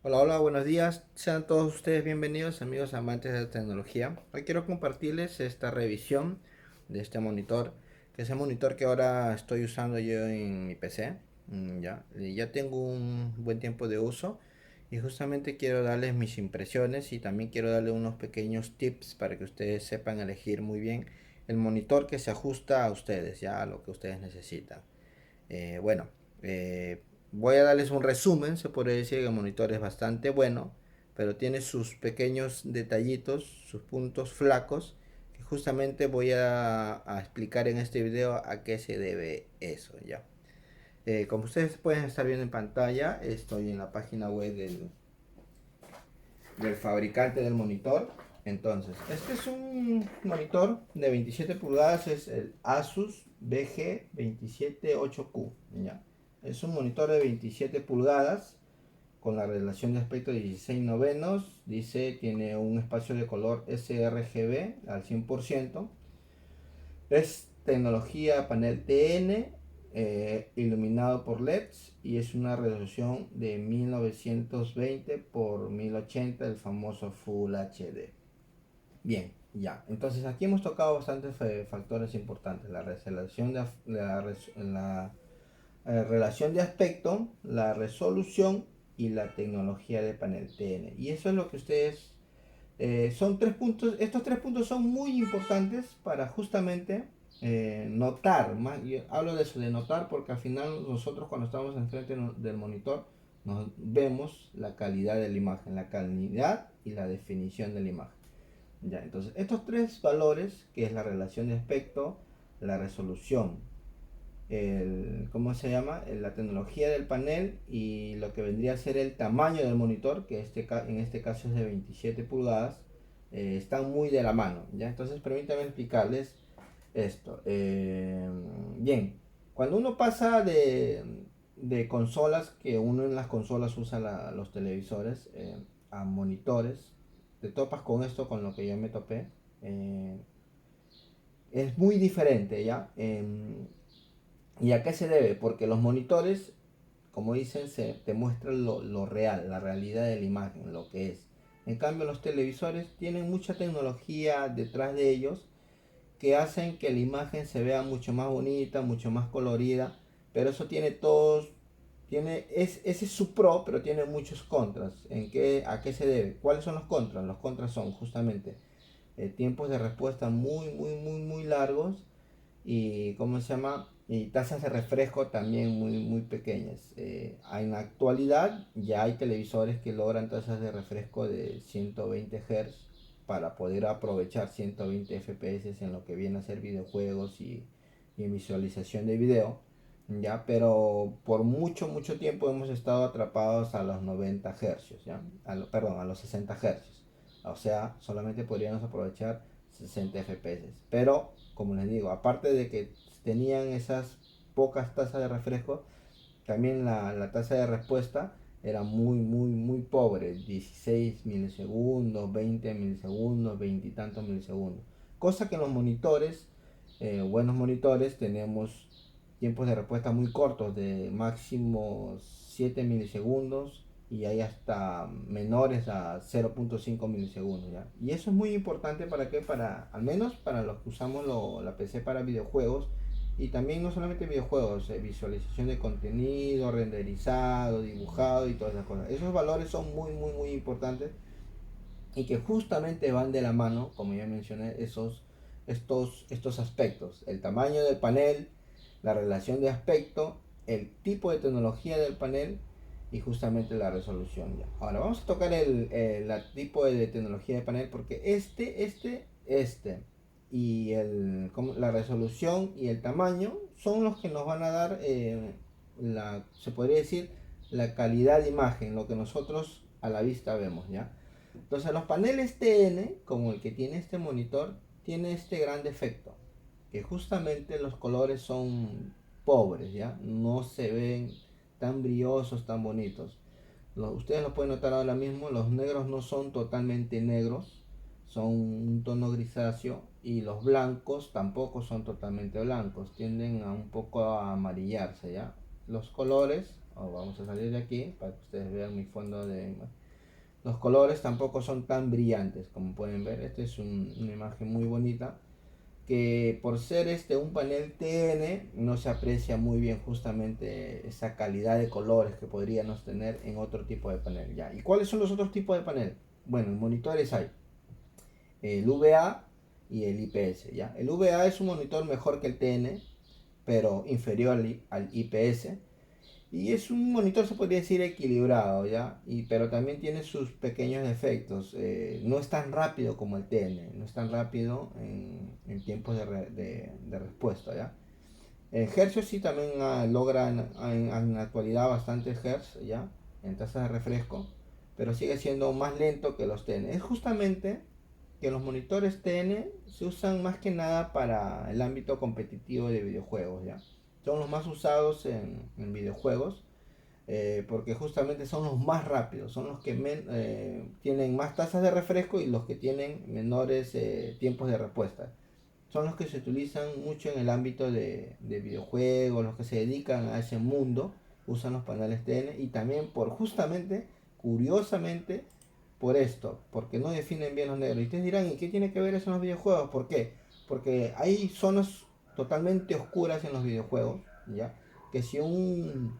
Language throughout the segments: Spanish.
Hola, hola, buenos días. Sean todos ustedes bienvenidos, amigos amantes de la tecnología. Hoy quiero compartirles esta revisión de este monitor, que es el monitor que ahora estoy usando yo en mi PC. Ya tengo un buen tiempo de uso y justamente quiero darles mis impresiones y también quiero darles unos pequeños tips para que ustedes sepan elegir muy bien el monitor que se ajusta a ustedes, ya a lo que ustedes necesitan. Bueno, eh, voy a darles un resumen. Se podría decir que el monitor es bastante bueno, pero tiene sus pequeños detallitos, sus puntos flacos, que justamente voy a explicar en este video a qué se debe eso, ya. Como ustedes pueden estar viendo en pantalla, estoy en la página web del fabricante del monitor. Entonces, este es un monitor de 27 pulgadas, es el Asus BG278Q. ¿Ya? Es un monitor de 27 pulgadas con la relación de aspecto 16 novenos. Dice, tiene un espacio de color sRGB al 100%. Es tecnología panel TN, iluminado por LEDs, y es una resolución de 1920 por 1080, el famoso Full HD. Bien, ya. Entonces aquí hemos tocado bastantes factores importantes. Relación de aspecto, la resolución y la tecnología de panel TN. Y eso es lo que ustedes... son tres puntos, estos tres puntos son muy importantes para justamente notar. Yo hablo de eso, de notar, porque al final nosotros cuando estamos enfrente del monitor nos vemos la calidad de la imagen, la calidad y la definición de la imagen. Ya, entonces estos tres valores, que es la relación de aspecto, la resolución, ¿cómo se llama? La tecnología del panel y lo que vendría a ser el tamaño del monitor, que en este caso es de 27 pulgadas, están muy de la mano, ¿ya? Entonces permítanme explicarles esto. Bien, cuando uno pasa de consolas, que uno en las consolas usa los televisores, a monitores, te topas con esto, con lo que yo me topé. eh, es muy diferente, ¿ya? ¿Y a qué se debe? Porque los monitores, como dicen, te muestran lo real, la realidad de la imagen, lo que es. En cambio, los televisores tienen mucha tecnología detrás de ellos que hacen que la imagen se vea mucho más bonita, mucho más colorida, pero eso tiene todos, ese es su pro, pero tiene muchos contras. ¿A qué se debe? ¿Cuáles son los contras? Los contras son justamente tiempos de respuesta muy largos y ¿cómo se llama? Y tasas de refresco también muy pequeñas. En la actualidad ya hay televisores que logran tasas de refresco de 120 Hz para poder aprovechar 120 FPS en lo que viene a ser videojuegos y visualización de video. ¿Ya? Pero por mucho tiempo hemos estado atrapados a los 90 Hz, ¿ya? Perdón, a los 60 Hz. O sea, solamente podríamos aprovechar 60 FPS. Pero, como les digo, aparte de que tenían esas pocas tasas de refresco, también la tasa de respuesta era muy pobre. 16 milisegundos, 20 milisegundos, 20 y tantos milisegundos. Cosa que en los monitores, buenos monitores, tenemos tiempos de respuesta muy cortos, de máximo 7 milisegundos, y hay hasta menores a 0.5 milisegundos, ¿ya? Y eso es muy importante para que, al menos para los que usamos la PC para videojuegos, y también no solamente videojuegos, visualización de contenido, renderizado, dibujado y todas esas cosas. Esos valores son muy importantes y que justamente van de la mano, como ya mencioné, estos aspectos. El tamaño del panel, la relación de aspecto, el tipo de tecnología del panel y justamente la resolución. Ya. Ahora vamos a tocar el tipo de tecnología de panel, porque y la resolución y el tamaño son los que nos van a dar, se podría decir, la calidad de imagen, lo que nosotros a la vista vemos, ¿ya? Entonces los paneles TN, como el que tiene este monitor, tiene este gran defecto, que justamente los colores son pobres, ¿ya? No se ven tan brillosos, tan bonitos. Ustedes lo pueden notar ahora mismo, los negros no son totalmente negros, son un tono grisáceo, y los blancos tampoco son totalmente blancos, tienden a un poco a amarillarse, ¿ya? Los colores vamos a salir de aquí para que ustedes vean mi fondo de... Los colores tampoco son tan brillantes como pueden ver. Esta es una imagen muy bonita que por ser un panel TN no se aprecia muy bien justamente esa calidad de colores que podríamos tener en otro tipo de panel. ¿Ya? ¿Y cuáles son los otros tipos de panel? Bueno, en monitores hay el VA y el IPS. ¿Ya? El VA es un monitor mejor que el TN, pero inferior al IPS. Y es un monitor, se podría decir, equilibrado, ¿ya? Pero también tiene sus pequeños defectos. No es tan rápido como el TN, no es tan rápido en tiempos de respuesta, ¿ya? En hercios sí también logra en la actualidad bastantes hertz, ¿ya? En tasas de refresco, pero sigue siendo más lento que los TN. Es justamente que los monitores TN se usan más que nada para el ámbito competitivo de videojuegos, ¿ya? Son los más usados en videojuegos porque justamente son los más rápidos, son los que tienen más tasas de refresco y los que tienen menores tiempos de respuesta. Son los que se utilizan mucho en el ámbito de videojuegos, los que se dedican a ese mundo, usan los paneles TN y también por justamente, curiosamente, por esto, porque no definen bien los negros. Y ustedes dirán, ¿y qué tiene que ver eso en los videojuegos? ¿Por qué? Porque hay zonas totalmente oscuras en los videojuegos, ¿ya? Que si un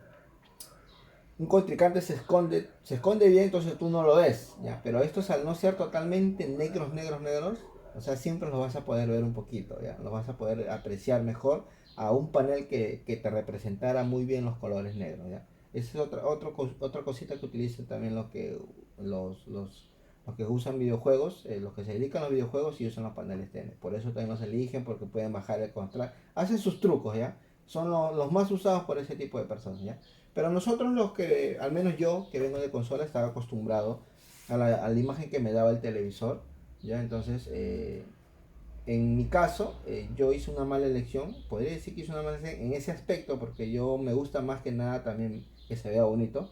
contrincante se esconde bien, entonces tú no lo ves, ¿ya? Pero estos al no ser totalmente negros, o sea, siempre los vas a poder ver un poquito, ¿ya? Los vas a poder apreciar mejor a un panel que te representara muy bien los colores negros, ¿ya? Esa es otra cosita que utilizan también los que usan videojuegos, los que se dedican a los videojuegos y usan los paneles TN. Por eso también los eligen, porque pueden bajar el contraste. Hacen sus trucos, ¿ya? Son los más usados por ese tipo de personas, ¿ya? Pero nosotros los que, al menos yo que vengo de consola, estaba acostumbrado a la imagen que me daba el televisor, ¿ya? Entonces, en mi caso, yo hice una mala elección, podría decir que hice una mala elección en ese aspecto, porque yo me gusta más que nada también que se vea bonito,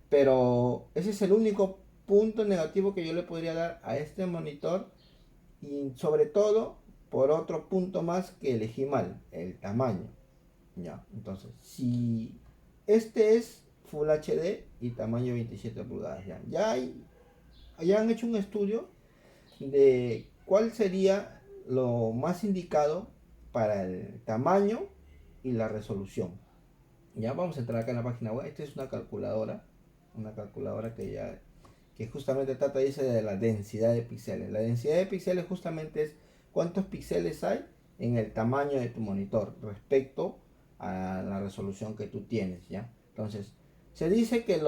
pero ese es el único punto negativo que yo le podría dar a este monitor y sobre todo por otro punto más que elegí mal, el tamaño. Ya, entonces, si este es Full HD y tamaño 27 pulgadas, ya han hecho un estudio de cuál sería lo más indicado para el tamaño y la resolución. Ya vamos a entrar acá en la página web. Esta es una calculadora que justamente trata, dice, de la densidad de píxeles. La densidad de píxeles justamente es cuántos píxeles hay en el tamaño de tu monitor respecto a la resolución que tú tienes, ¿ya? Entonces, se dice que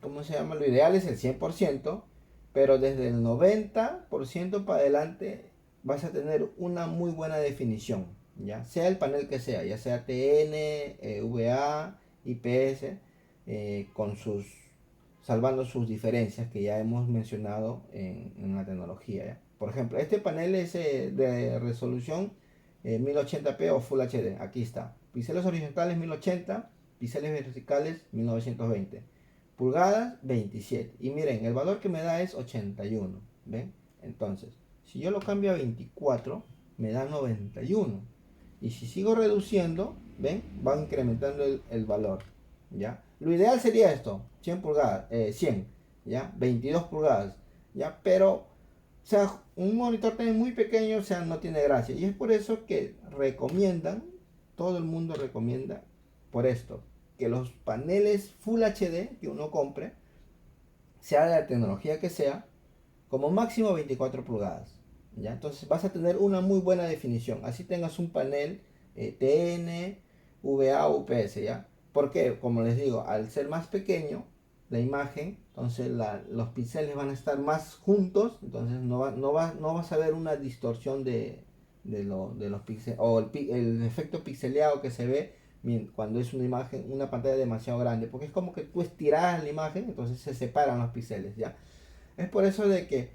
¿cómo se llama? Lo ideal es el 100%, pero desde el 90% para adelante vas a tener una muy buena definición, ¿ya? Sea el panel que sea, ya sea TN, VA, IPS, con salvando sus diferencias que ya hemos mencionado en la tecnología, ¿ya? Por ejemplo, este panel es de resolución 1080p o Full HD. Aquí está. Píxeles horizontales 1080, píxeles verticales 1920. Pulgadas 27. Y miren, el valor que me da es 81. ¿Ven? Entonces, si yo lo cambio a 24, me da 91. Y si sigo reduciendo, ¿ven? Va incrementando el valor. ¿Ya? Lo ideal sería esto, 100 pulgadas, 100, ¿ya? 22 pulgadas, ¿ya? Pero, o sea, un monitor también muy pequeño, o sea, no tiene gracia. Y es por eso que recomiendan, todo el mundo recomienda, por esto, que los paneles Full HD que uno compre, sea de la tecnología que sea, como máximo 24 pulgadas, ¿ya? Entonces vas a tener una muy buena definición. Así tengas un panel TN, VA o UPS, ¿ya? Porque, como les digo, al ser más pequeño la imagen, entonces los píxeles van a estar más juntos, entonces no vas a ver una distorsión de los píxeles o el efecto pixeleado que se ve cuando es una pantalla demasiado grande, porque es como que tú estiras la imagen, entonces se separan los píxeles, ¿ya? Es por eso de que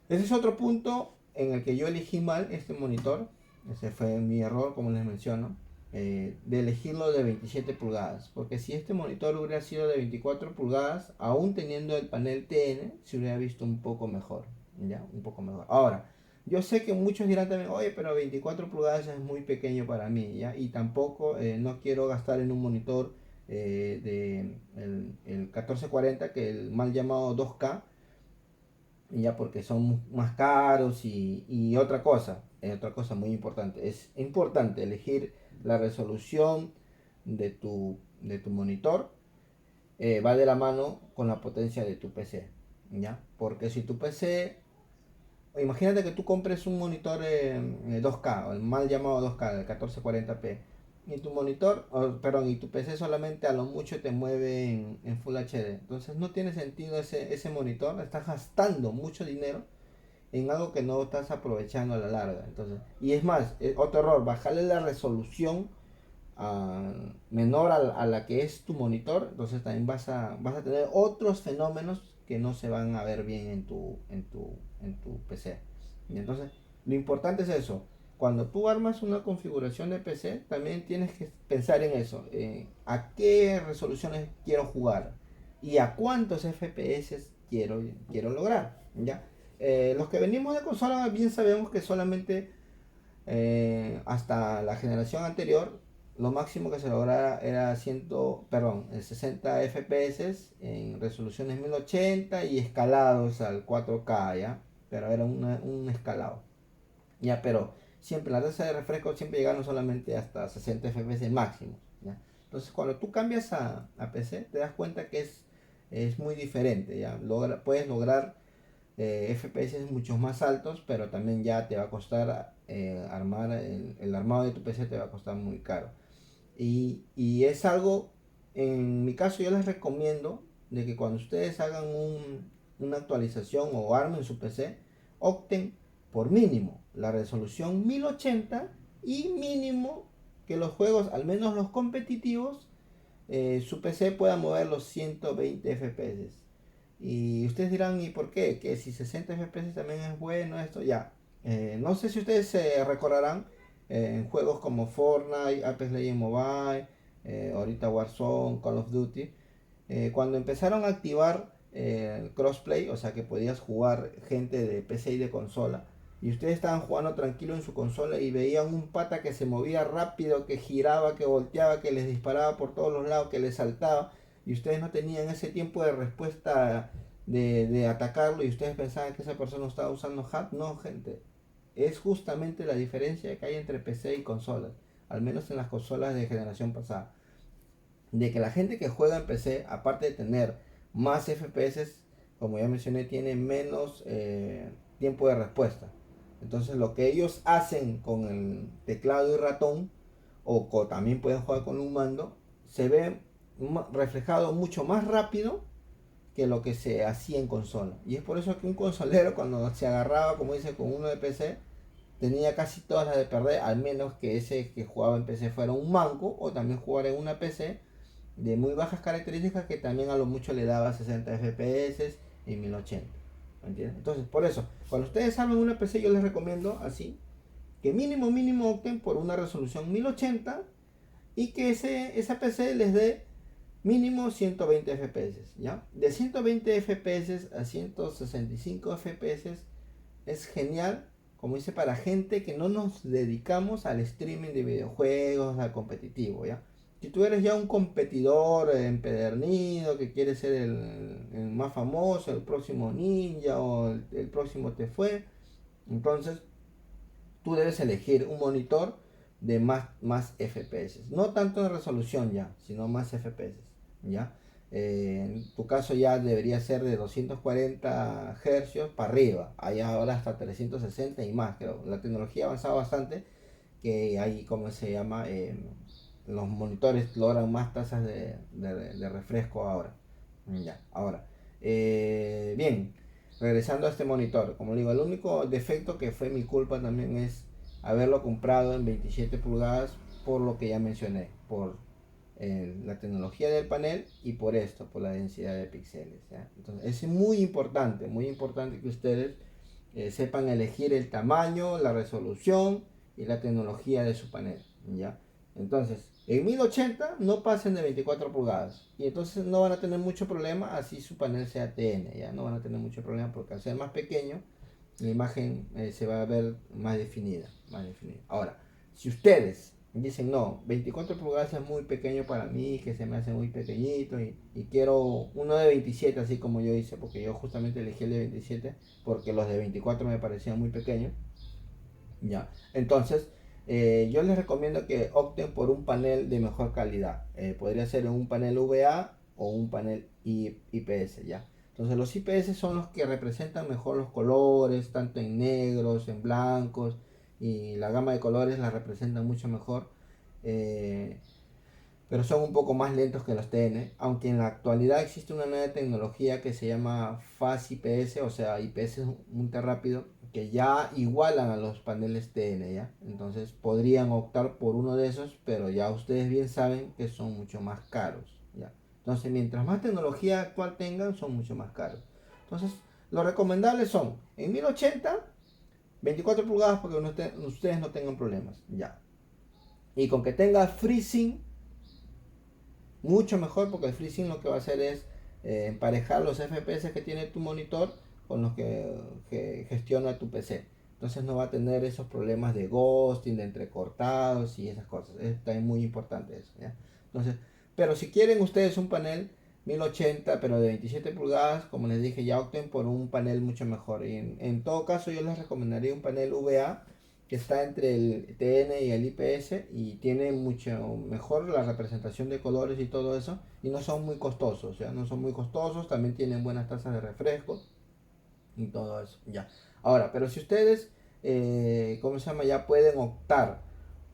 ese es otro punto en el que yo elegí mal este monitor. Ese fue mi error, como les menciono, de elegirlo de 27 pulgadas. Porque si este monitor hubiera sido de 24 pulgadas, aún teniendo el panel TN, se hubiera visto un poco mejor. ¿Ya? Un poco mejor. Ahora, yo sé que muchos dirán también, oye, pero 24 pulgadas es muy pequeño para mí, ¿ya? Y tampoco no quiero gastar en un monitor el 1440, que el mal llamado 2K, ya porque son más caros y otra cosa muy importante. Es importante elegir la resolución de tu monitor, va de la mano con la potencia de tu PC, ¿ya? Porque si tu PC, imagínate que tú compres un monitor 2K, o el mal llamado 2K, el 1440p, y tu monitor, perdón, y tu PC solamente a lo mucho te mueve en Full HD. Entonces no tiene sentido ese monitor, estás gastando mucho dinero en algo que no estás aprovechando a la larga. Entonces, y es más, otro error, bajarle la resolución menor a la que es tu monitor, entonces también vas a tener otros fenómenos que no se van a ver bien en tu PC. Y entonces, lo importante es eso. Cuando tú armas una configuración de PC, también tienes que pensar en eso. A qué resoluciones quiero jugar y a cuántos FPS quiero lograr. ¿Ya? Los que venimos de consola bien sabemos que solamente hasta la generación anterior, lo máximo que se lograra era 60 FPS en resoluciones 1080 y escalados al 4K, ¿ya? Pero era un escalado. Ya, pero siempre la tasa de refresco siempre llegaron solamente hasta 60 FPS máximo, ¿ya? Entonces, cuando tú cambias a PC, te das cuenta que es muy diferente, ¿ya? Puedes lograr FPS mucho más altos, pero también ya te va a costar armar el armado de tu PC, te va a costar muy caro. Y es algo, en mi caso yo les recomiendo de que cuando ustedes hagan una actualización o armen su PC, opten por mínimo la resolución 1080 y mínimo que los juegos, al menos los competitivos, su PC pueda mover los 120 FPS. Y ustedes dirán, ¿y por qué? Que si 60 FPS también es bueno esto, ya. No sé si ustedes se recordarán en juegos como Fortnite, Apex Legends Mobile, ahorita Warzone, Call of Duty, cuando empezaron a activar el crossplay, o sea que podías jugar gente de PC y de consola, y ustedes estaban jugando tranquilo en su consola y veían un pata que se movía rápido, que giraba, que volteaba, que les disparaba por todos los lados, que les saltaba, y ustedes no tenían ese tiempo de respuesta de atacarlo y ustedes pensaban que esa persona estaba usando hack. No, gente, es justamente la diferencia que hay entre PC y consolas, al menos en las consolas de generación pasada, de que la gente que juega en PC, aparte de tener más FPS, como ya mencioné, tiene menos tiempo de respuesta. Entonces lo que ellos hacen con el teclado y ratón, también pueden jugar con un mando, se ve reflejado mucho más rápido que lo que se hacía en consola. Y es por eso que un consolero cuando se agarraba, como dice, con uno de PC, tenía casi todas las de perder, al menos que ese que jugaba en PC fuera un manco o también jugara en una PC de muy bajas características que también a lo mucho le daba 60 FPS y 1080. ¿Entiendes? Entonces, por eso, cuando ustedes armen una PC, yo les recomiendo así, que mínimo opten por una resolución 1080 y que esa PC les dé mínimo 120 FPS, ¿ya? De 120 FPS a 165 FPS es genial, como dice, para gente que no nos dedicamos al streaming de videojuegos, al competitivo, ¿ya? Si tú eres ya un competidor empedernido, que quiere ser el más famoso, el próximo ninja o el próximo te fue, entonces tú debes elegir un monitor de más FPS. No tanto en resolución ya, sino más FPS, ¿ya? En tu caso ya debería ser de 240 Hz para arriba. Hay ahora hasta 360 y más, creo. La tecnología ha avanzado bastante, que hay, ¿cómo se llama? Los monitores logran más tasas de refresco ahora. Ya, ahora. Bien, regresando a este monitor, como digo, el único defecto que fue mi culpa también es haberlo comprado en 27 pulgadas por lo que ya mencioné, por la tecnología del panel y por esto, por la densidad de píxeles, ¿ya? Entonces es muy importante que ustedes sepan elegir el tamaño, la resolución y la tecnología de su panel, ¿ya? Entonces, en 1080 no pasen de 24 pulgadas y entonces no van a tener mucho problema así su panel sea TN, ya no van a tener mucho problema porque al ser más pequeño la imagen se va a ver más definida, más definida. Ahora, si ustedes dicen, no, 24 pulgadas es muy pequeño para mí, que se me hace muy pequeñito y quiero uno de 27 así como yo hice, porque yo justamente elegí el de 27 porque los de 24 me parecían muy pequeños. Ya, entonces yo les recomiendo que opten por un panel de mejor calidad. Podría ser un panel VA o un panel IPS, ya. Entonces los IPS son los que representan mejor los colores, tanto en negros, en blancos, y la gama de colores la representan mucho mejor. Eh, pero son un poco más lentos que los TN, aunque en la actualidad existe una nueva tecnología que se llama Fast IPS, o sea, IPS ultra rápido, que ya igualan a los paneles TN, ¿ya? Entonces podrían optar por uno de esos, pero ya ustedes bien saben que son mucho más caros, ¿ya? Entonces, mientras más tecnología actual tengan, son mucho más caros. Entonces, lo recomendable son en 1080, 24 pulgadas, porque ustedes no tengan problemas, ya. Y con que tenga FreeSync, mucho mejor, porque el FreeSync lo que va a hacer es emparejar los FPS que tiene tu monitor con los que gestiona tu PC. Entonces no va a tener esos problemas de ghosting, de entrecortados y esas cosas. Es también muy importante eso, ¿ya? Entonces, pero si quieren ustedes un panel 1080 pero de 27 pulgadas, como les dije, ya opten por un panel mucho mejor. Y en todo caso yo les recomendaría un panel VA que está entre el TN y el IPS y tiene mucho mejor la representación de colores y todo eso, y no son muy costosos, ya no son muy costosos, también tienen buenas tasas de refresco y todo eso, ya. Ahora, pero si ustedes, ¿cómo se llama? Ya pueden optar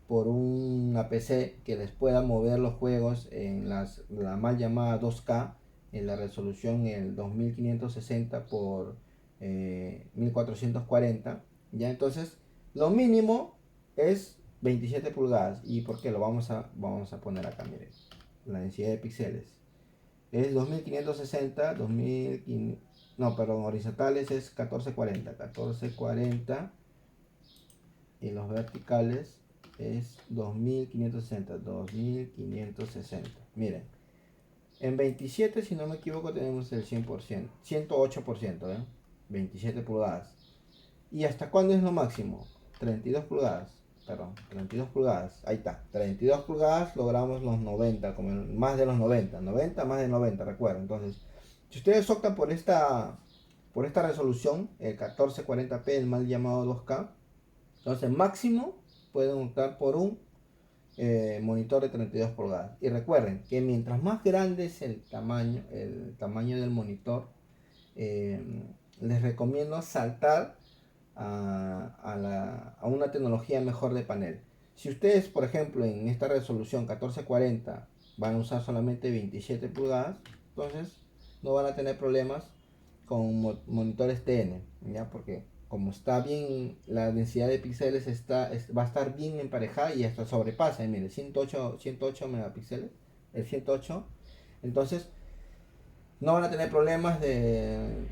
por una PC que les pueda mover los juegos en la mal llamada 2K, en la resolución el 2560 por 1440, ya. Entonces lo mínimo es 27 pulgadas. ¿Y por qué? Vamos a poner acá, miren, la densidad de píxeles es 2560, 2500, no, perdón, horizontales es 1440 y los verticales es 2560. Miren, en 27, si no me equivoco, tenemos el 100%, 108%, ¿eh? 27 pulgadas. ¿Y hasta cuándo es lo máximo? 32 pulgadas. Perdón, 32 pulgadas. Ahí está. 32 pulgadas logramos los 90, como más de los 90. 90 más de 90, recuerden. Entonces, si ustedes optan por esta resolución, el 1440p, el mal llamado 2K, entonces máximo pueden optar por un monitor de 32 pulgadas. Y recuerden que mientras más grande es el tamaño del monitor, eh, les recomiendo saltar a una tecnología mejor de panel. Si ustedes, por ejemplo, en esta resolución 1440 van a usar solamente 27 pulgadas, entonces no van a tener problemas con monitores TN, ¿ya? Porque como está bien, la densidad de píxeles va a estar bien emparejada y hasta sobrepasa, mire, 108 megapíxeles, el 108, entonces no van a tener problemas de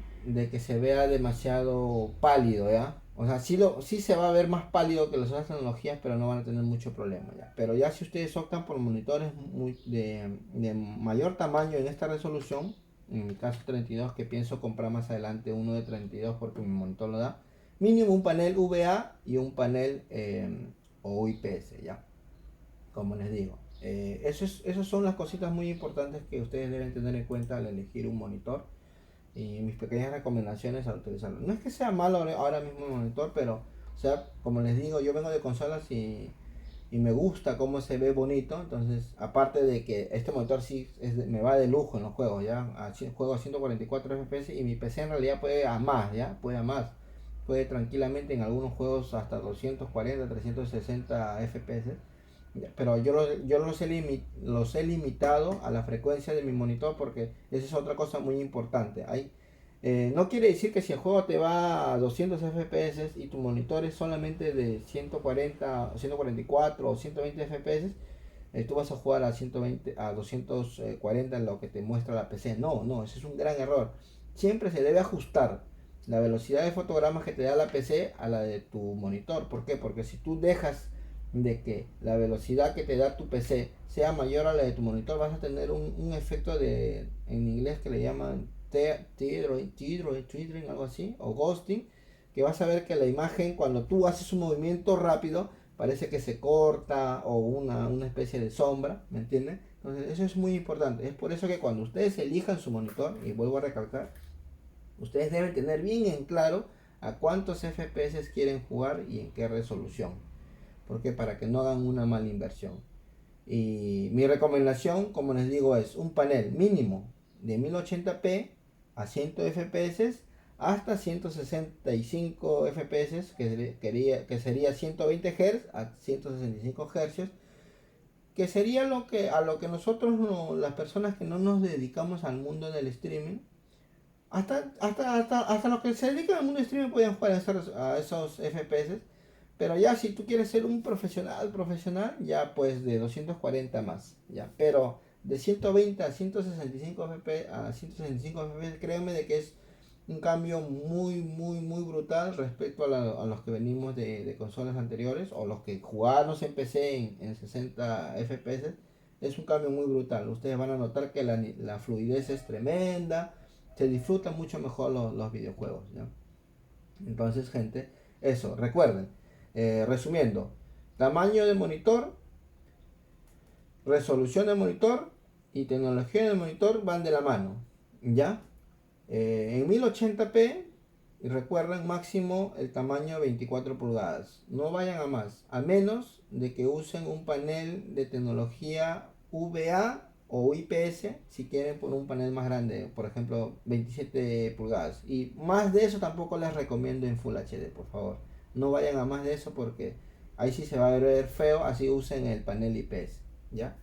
que se vea demasiado pálido, ¿ya? O sea, sí se va a ver más pálido que las otras tecnologías, pero no van a tener mucho problema, ¿ya? Pero ya si ustedes optan por monitores de mayor tamaño en esta resolución, en mi caso 32, que pienso comprar más adelante uno de 32 porque mi monitor lo da, mínimo un panel VA y un panel o IPS, ¿ya? Como les digo. Esas son las cositas muy importantes que ustedes deben tener en cuenta al elegir un monitor y mis pequeñas recomendaciones al utilizarlo. No es que sea malo ahora mismo el monitor, pero, o sea, como les digo, yo vengo de consolas y me gusta cómo se ve bonito. Entonces, aparte de que este monitor sí me va de lujo en los juegos, ya. Juego a 144 FPS y mi PC en realidad puede a más, ya, puede a más. Puede tranquilamente en algunos juegos hasta 240, 360 FPS. Pero yo los he limitado a la frecuencia de mi monitor porque esa es otra cosa muy importante. No quiere decir que si el juego te va a 200 FPS y tu monitor es solamente de 140, 144 o 120 FPS, tú vas a jugar a 120, a 240 en lo que te muestra la PC. No, no, ese es un gran error. Siempre se debe ajustar la velocidad de fotogramas que te da la PC a la de tu monitor. ¿Por qué? Porque si tú dejas de que la velocidad que te da tu PC sea mayor a la de tu monitor, vas a tener un efecto en inglés que le llaman tethering, algo así, o ghosting, que vas a ver que la imagen, cuando tú haces un movimiento rápido, parece que se corta o una especie de sombra, ¿me entienden? Entonces eso es muy importante. Es por eso que cuando ustedes elijan su monitor, y vuelvo a recalcar, ustedes deben tener bien en claro a cuántos FPS quieren jugar y en qué resolución. Porque para que no hagan una mala inversión. Y mi recomendación, como les digo, es un panel mínimo de 1080p a 100 FPS hasta 165 FPS, que sería 120 Hz a 165 Hz, que sería a lo que nosotros, las personas que no nos dedicamos al mundo del streaming, hasta los que se dedican al mundo del streaming pueden jugar a esos FPS. Pero ya si tú quieres ser un profesional, ya pues de 240 más, ya. Pero de 120 a 165 FPS, créeme de que es un cambio muy brutal respecto a los que venimos de consolas anteriores o los que jugábamos en PC en 60 FPS. Es un cambio muy brutal. Ustedes van a notar que la fluidez es tremenda, se disfrutan mucho mejor los videojuegos, ¿ya? Entonces, gente, eso, recuerden, resumiendo, tamaño de monitor, resolución del monitor y tecnología del monitor van de la mano, ¿ya? En 1080p, y recuerden, máximo el tamaño 24 pulgadas. No vayan a más, a menos de que usen un panel de tecnología VA o IPS si quieren por un panel más grande, por ejemplo 27 pulgadas. Y más de eso tampoco les recomiendo en Full HD, por favor. No vayan a más de eso porque ahí sí se va a ver feo, así usen el panel IPS, ¿ya?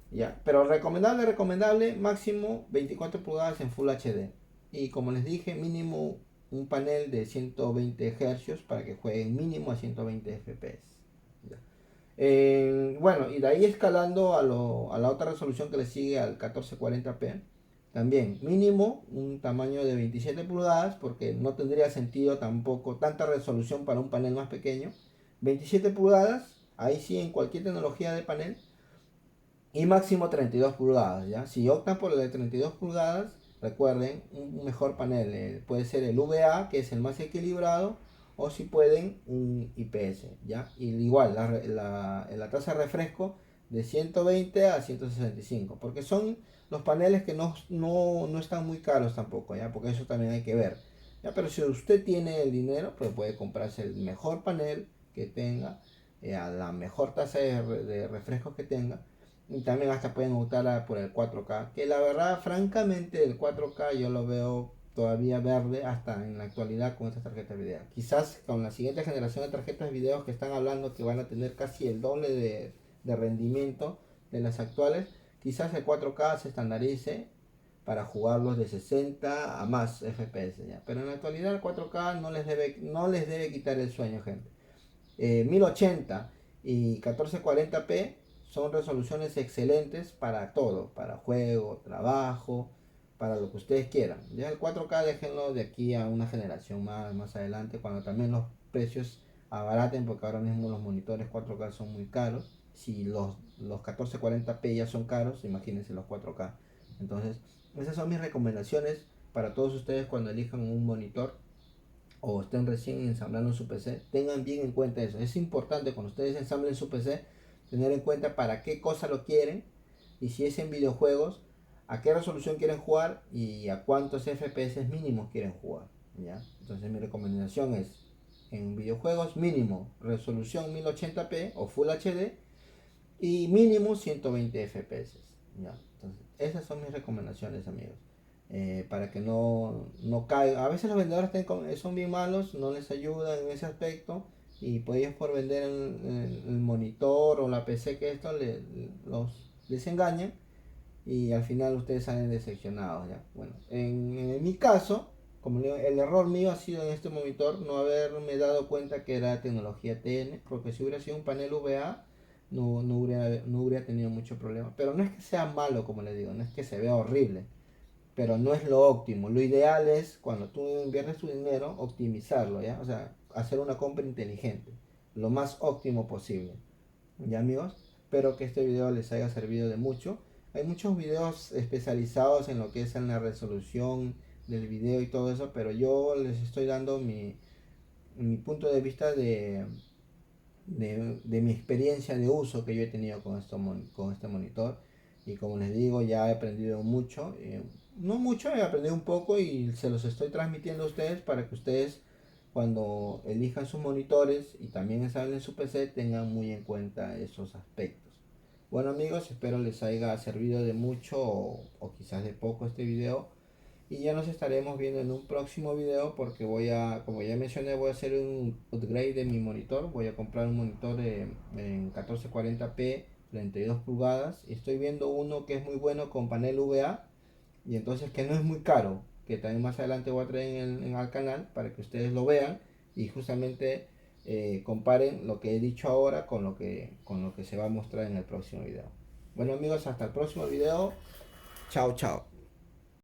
Ya, pero recomendable, máximo 24 pulgadas en Full HD. Y como les dije, mínimo un panel de 120 Hz para que jueguen mínimo a 120 FPS. Ya. Bueno, y de ahí escalando a la otra resolución que le sigue al 1440p. También mínimo un tamaño de 27 pulgadas porque no tendría sentido tampoco tanta resolución para un panel más pequeño. 27 pulgadas, ahí sí en cualquier tecnología de panel y máximo 32 pulgadas, ¿ya? Si optan por el de 32 pulgadas, recuerden, un mejor panel puede ser el VA, que es el más equilibrado, o si pueden, un IPS, ¿ya? Y igual, la tasa de refresco de 120 a 165, porque son los paneles que no están muy caros tampoco, ¿ya? Porque eso también hay que ver, ¿ya? Pero si usted tiene el dinero, pues puede comprarse el mejor panel que tenga, a la mejor tasa de refresco que tenga, y también hasta pueden optar por el 4K, que la verdad, francamente, el 4K yo lo veo todavía verde hasta en la actualidad con estas tarjetas de video. Quizás con la siguiente generación de tarjetas de video que están hablando que van a tener casi el doble de rendimiento de las actuales, quizás el 4K se estandarice para jugarlos de 60 a más FPS, ¿ya? Pero en la actualidad el 4K no les debe quitar el sueño, gente. 1080 y 1440p son resoluciones excelentes para todo, para juego, trabajo, para lo que ustedes quieran. Ya el 4K déjenlo de aquí a una generación más adelante, cuando también los precios abaraten, porque ahora mismo los monitores 4K son muy caros. Si los 1440p ya son caros, imagínense los 4K. Entonces, esas son mis recomendaciones para todos ustedes cuando elijan un monitor o estén recién ensamblando su PC. Tengan bien en cuenta eso. Es importante cuando ustedes ensamblen su PC tener en cuenta para qué cosa lo quieren, y si es en videojuegos, a qué resolución quieren jugar y a cuántos FPS mínimos quieren jugar, ¿ya? Entonces mi recomendación es, en videojuegos mínimo resolución 1080p o Full HD y mínimo 120 FPS, ¿ya? Entonces esas son mis recomendaciones, amigos. Para que no caiga. A veces los vendedores son bien malos, no les ayudan en ese aspecto, y pues ellos por vender el monitor o la PC que esto les engañan, y al final ustedes salen decepcionados, ¿ya? Bueno, en mi caso, como digo, el error mío ha sido en este monitor no haberme dado cuenta que era tecnología TN, porque si hubiera sido un panel VA no hubiera tenido mucho problema. Pero no es que sea malo, como les digo, no es que se vea horrible, pero no es lo óptimo. Lo ideal es, cuando tú inviertes tu dinero, optimizarlo, ¿ya? O sea, hacer una compra inteligente, lo más óptimo posible. ¿Ya, amigos? Espero que este video les haya servido de mucho. Hay muchos videos especializados en lo que es en la resolución del video y todo eso, pero yo les estoy dando mi punto de vista de mi experiencia de uso que yo he tenido con este monitor. Y como les digo, ya he aprendido mucho. No mucho, he aprendido un poco y se los estoy transmitiendo a ustedes para que ustedes cuando elijan sus monitores y también instalen su PC tengan muy en cuenta esos aspectos. Bueno amigos, espero les haya servido de mucho o quizás de poco este video. Y ya nos estaremos viendo en un próximo video porque como ya mencioné, voy a hacer un upgrade de mi monitor. Voy a comprar un monitor en 1440p, 32 pulgadas. Y estoy viendo uno que es muy bueno con panel VA y entonces que no es muy caro. Que también más adelante voy a traer al canal para que ustedes lo vean y justamente comparen lo que he dicho ahora con lo que se va a mostrar en el próximo video. Bueno amigos, hasta el próximo video. Chao, chao.